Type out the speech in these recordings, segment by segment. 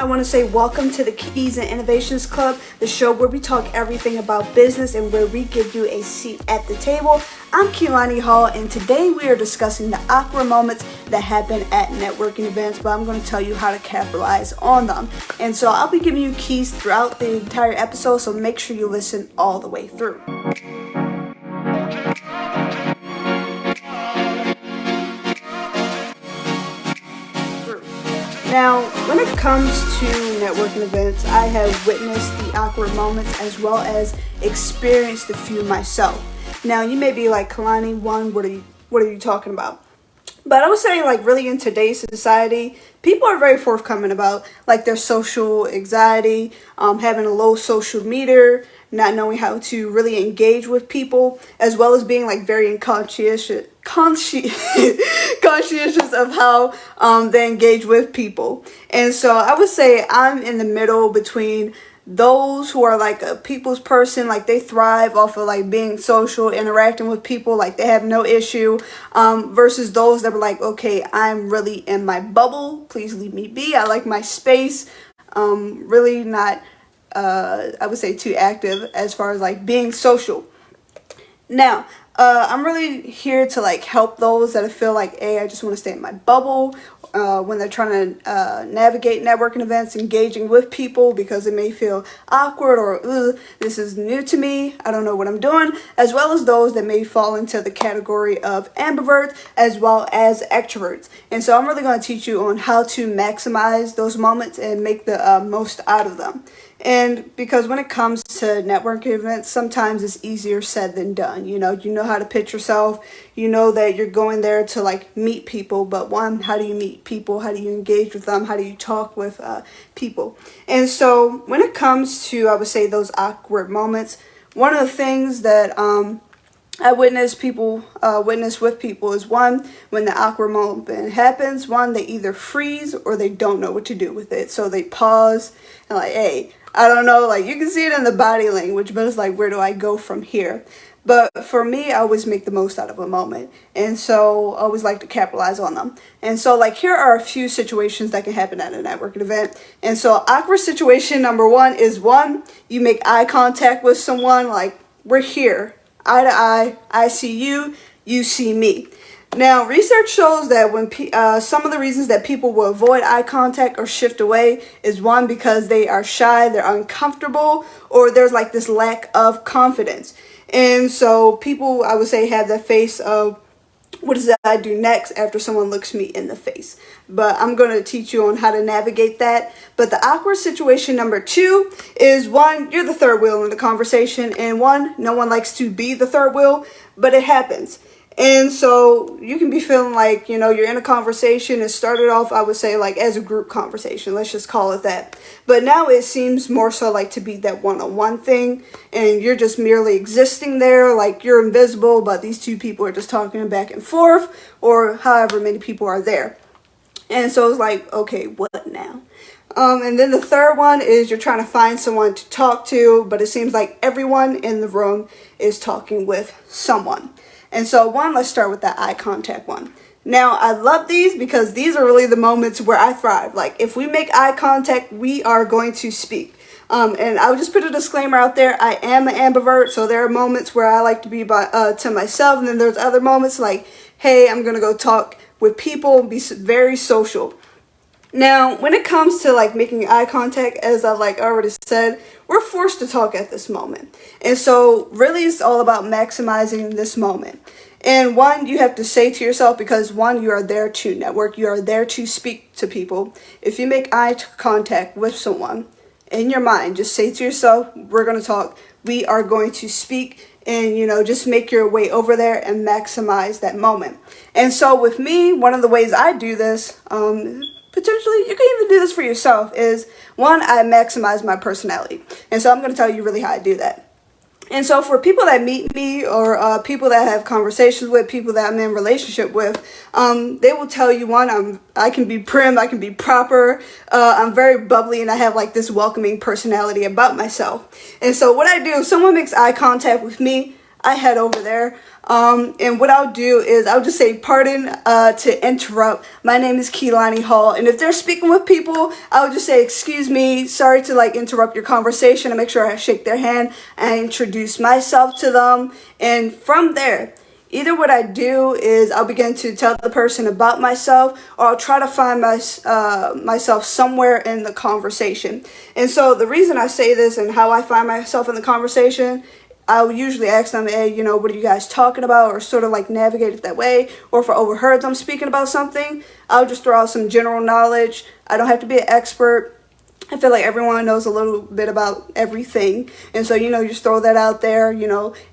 I want to say welcome to the Keys and Innovations Club, the show where we talk everything about business and where we give you a seat at the table. I'm Keelani Hall, and today we are discussing the awkward moments that happen at networking events, but I'm going to tell you how to capitalize on them. And so I'll be giving you keys throughout the entire episode, so make sure you listen all the way through. Now, when it comes to networking events, I have witnessed the awkward moments as well as experienced a few myself. Now, you may be like, Kalani, what are you talking about? But I would say, like, really in today's society, people are very forthcoming about, like, their social anxiety, having a low social meter, not knowing how to really engage with people, as well as being, like, very conscientious of how they engage with people. And so I would say I'm in the middle between those who are like a people's person, like they thrive off of like being social, interacting with people, like they have no issue, versus those that were like, okay, I'm really in my bubble, please leave me be, I like my space, really not, I would say too active as far as like being social. Now, I'm really here to like help those that feel like, hey, I just want to stay in my bubble, when they're trying to navigate networking events, engaging with people because it may feel awkward or this is new to me, I don't know what I'm doing, as well as those that may fall into the category of ambiverts as well as extroverts. And so I'm really going to teach you on how to maximize those moments and make the most out of them. And because when it comes to networking events, sometimes it's easier said than done. You know how to pitch yourself. You know that you're going there to like meet people. But one, how do you meet people? How do you engage with them? How do you talk with people? And so when it comes to, I would say, those awkward moments, one of the things that I witness with people is one, when the awkward moment happens, one, they either freeze or they don't know what to do with it. So they pause and like, hey, I don't know, like you can see it in the body language, but it's like, where do I go from here? But for me, I always make the most out of a moment. And so I always like to capitalize on them. And so like here are a few situations that can happen at a networking event. And so awkward situation number one is one, you make eye contact with someone, like we're here, eye to eye, I see you, you see me. Now, research shows that when some of the reasons that people will avoid eye contact or shift away is one, because they are shy, they're uncomfortable, or there's like this lack of confidence. And so people, I would say, have the face of, what does I do next after someone looks me in the face? But I'm going to teach you on how to navigate that. But the awkward situation number two is one, you're the third wheel in the conversation, and one, no one likes to be the third wheel, but it happens. And so you can be feeling like, you're in a conversation. It started off, I would say, like as a group conversation. Let's just call it that. But now it seems more so like to be that one-on-one thing. And you're just merely existing there. Like you're invisible, but these two people are just talking back and forth, or however many people are there. And so it's like, okay, what now? And then the third one is you're trying to find someone to talk to, but it seems like everyone in the room is talking with someone. And so one, let's start with that eye contact one. Now, I love these because these are really the moments where I thrive. Like if we make eye contact, we are going to speak. And I would just put a disclaimer out there. I am an ambivert, so there are moments where I like to be to myself. And then there's other moments like, hey, I'm going to go talk with people and be very social. Now, when it comes to like making eye contact, as I like already said, we're forced to talk at this moment. And so really it's all about maximizing this moment. And one, you have to say to yourself, because one, you are there to network, you are there to speak to people. If you make eye contact with someone, in your mind, just say to yourself, we're going to talk, we are going to speak, and just make your way over there and maximize that moment. And so with me, one of the ways I do this, potentially, you can even do this for yourself, is one, I maximize my personality. And so I'm going to tell you really how I do that. And so for people that meet me, or people that have conversations with, people that I'm in relationship with, they will tell you, one, I can be prim, I can be proper, I'm very bubbly, and I have like this welcoming personality about myself. And so what I do, if someone makes eye contact with me, I head over there. And what I'll do is I'll just say, pardon to interrupt. My name is Keelani Hall. And if they're speaking with people, I'll just say, excuse me, sorry to like interrupt your conversation, and make sure I shake their hand and introduce myself to them. And from there, either what I do is I'll begin to tell the person about myself, or I'll try to find myself somewhere in the conversation. And so the reason I say this and how I find myself in the conversation, I'll usually ask them, hey, what are you guys talking about? Or sort of like navigate it that way. Or if I overheard them speaking about something, I'll just throw out some general knowledge. I don't have to be an expert. I feel like everyone knows a little bit about everything. And so, you just throw that out there,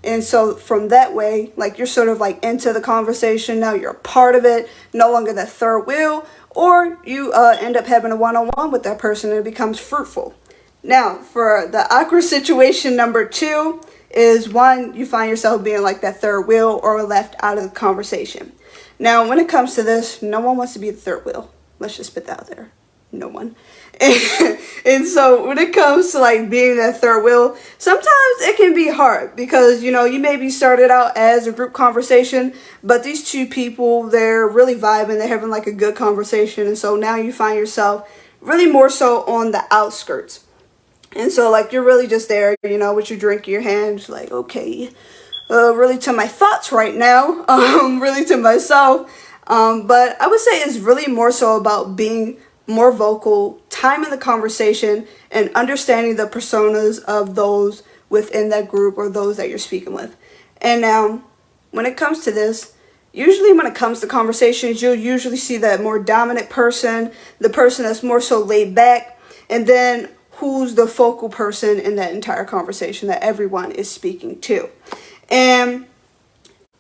And so from that way, like you're sort of like into the conversation. Now you're a part of it, no longer that third wheel. Or you end up having a one-on-one with that person and it becomes fruitful. Now, for the awkward situation number 2 is one, you find yourself being like that third wheel or left out of the conversation. Now, when it comes to this, no one wants to be the third wheel. Let's just put that out there. No one. And so when it comes to like being that third wheel, sometimes it can be hard because, you maybe started out as a group conversation, but these two people, they're really vibing. They're having like a good conversation. And so now you find yourself really more so on the outskirts. And so, like, you're really just there, with your drink in your hand, just like, okay, really to my thoughts right now, really to myself. But I would say it's really more so about being more vocal, timing the conversation, and understanding the personas of those within that group or those that you're speaking with. And now, when it comes to this, usually when it comes to conversations, you'll usually see that more dominant person, the person that's more so laid back, and then who's the focal person in that entire conversation that everyone is speaking to. And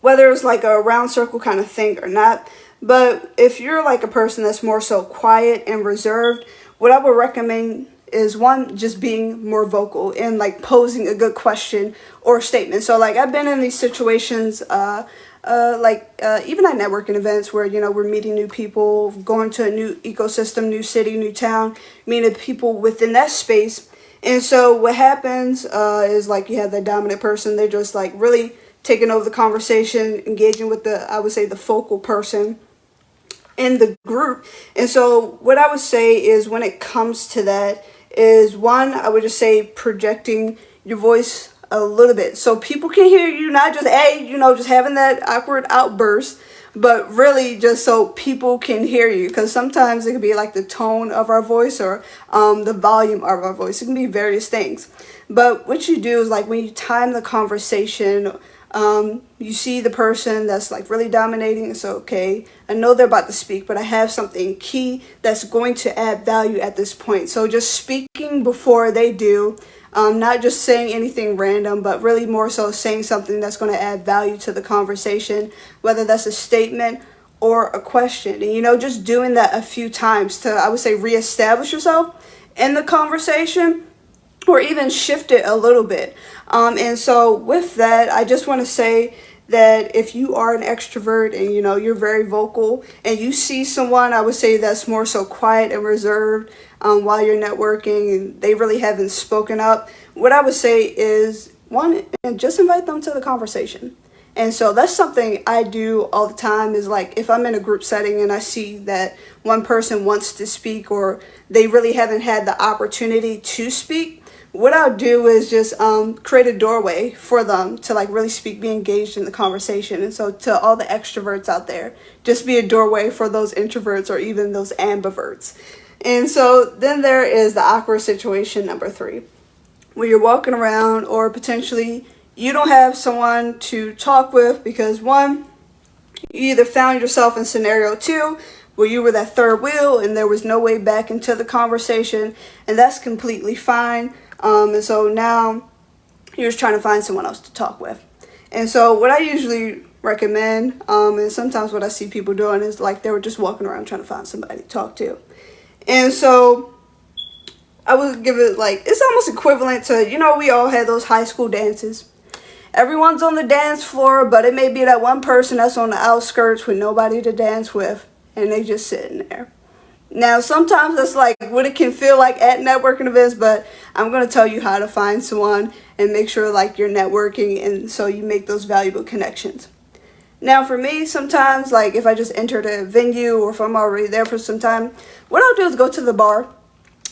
whether it's like a round circle kind of thing or not, but if you're like a person that's more so quiet and reserved, what I would recommend is one, just being more vocal and like posing a good question or statement. So like I've been in these situations, even at networking events where, we're meeting new people, going to a new ecosystem, new city, new town, meeting people within that space. And so what happens is like you have the dominant person. They're just like really taking over the conversation, engaging with I would say the focal person in the group. And so what I would say is when it comes to that is one, I would just say projecting your voice a little bit so people can hear you, not just just having that awkward outburst, but really just so people can hear you, because sometimes it can be like the tone of our voice or the volume of our voice. It can be various things. But what you do is like when you time the conversation, you see the person that's like really dominating. It's okay, I know they're about to speak, but I have something key that's going to add value at this point. So just speaking before they do, not just saying anything random, but really more so saying something that's going to add value to the conversation, whether that's a statement or a question. And, just doing that a few times to, I would say, reestablish yourself in the conversation or even shift it a little bit. And so with that, I just want to say that if you are an extrovert and, you're very vocal and you see someone, I would say that's more so quiet and reserved while you're networking and they really haven't spoken up, what I would say is, one, just invite them to the conversation. And so that's something I do all the time is like if I'm in a group setting and I see that one person wants to speak or they really haven't had the opportunity to speak, what I'll do is just create a doorway for them to like really speak, be engaged in the conversation. And so to all the extroverts out there, just be a doorway for those introverts or even those ambiverts. And so then there is the awkward situation number 3, where you're walking around or potentially you don't have someone to talk with because one, you either found yourself in scenario 2 where you were that third wheel and there was no way back into the conversation, and that's completely fine. And so now you're just trying to find someone else to talk with. And so what I usually recommend, and sometimes what I see people doing is like they were just walking around trying to find somebody to talk to. And so I would give it like, it's almost equivalent to, we all had those high school dances. Everyone's on the dance floor, but it may be that one person that's on the outskirts with nobody to dance with, and they just sitting there. Now, sometimes that's like what it can feel like at networking events, but I'm going to tell you how to find someone and make sure like you're networking, and so you make those valuable connections. Now for me, sometimes like if I just entered a venue or if I'm already there for some time, what I'll do is go to the bar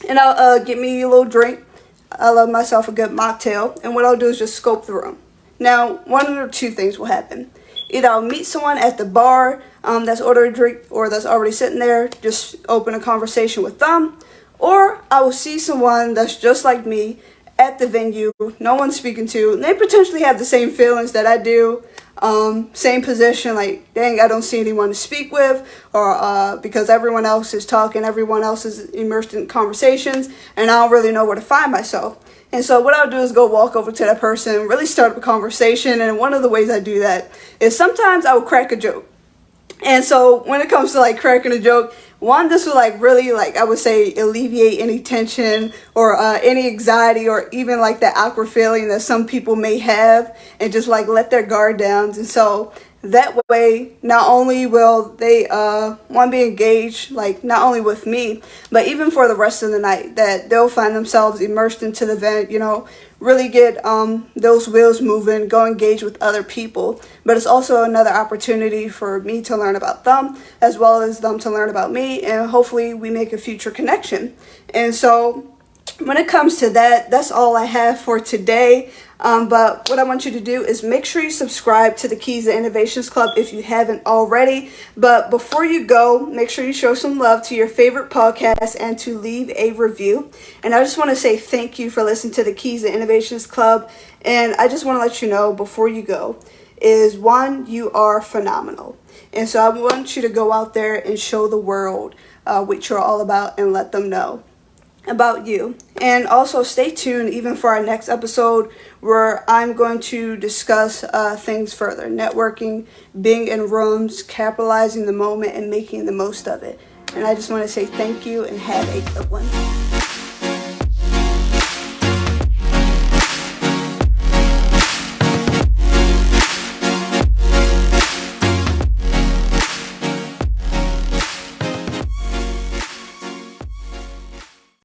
and I'll get me a little drink. I love myself a good mocktail, and what I'll do is just scope the room. Now, one or two things will happen. Either I'll meet someone at the bar that's ordering a drink or that's already sitting there, just open a conversation with them, or I will see someone that's just like me at the venue, no one's speaking to, and they potentially have the same feelings that I do, same position, like, dang, I don't see anyone to speak with, or because everyone else is talking, everyone else is immersed in conversations, and I don't really know where to find myself. And so what I'll do is go walk over to that person, really start up a conversation, and one of the ways I do that is sometimes I will crack a joke. And so when it comes to like cracking a joke, one, this will like really like I would say alleviate any tension or any anxiety or even like that awkward feeling that some people may have, and just like let their guard down. And so that way, not only will they one be engaged like not only with me, but even for the rest of the night, that they'll find themselves immersed into the event, you know, really get those wheels moving, go engage with other people. But it's also another opportunity for me to learn about them as well as them to learn about me, and hopefully we make a future connection. And so when it comes to that, that's all I have for today. But what I want you to do is make sure you subscribe to the Keys to Innovations Club if you haven't already. But before you go, make sure you show some love to your favorite podcast and to leave a review. And I just want to say thank you for listening to the Keys to Innovations Club. And I just want to let you know before you go is, one, you are phenomenal. And so I want you to go out there and show the world what you're all about and let them know about you. And also stay tuned even for our next episode, where I'm going to discuss things further: networking, being in rooms, capitalizing the moment, and making the most of it. And I just want to say thank you and have a good one.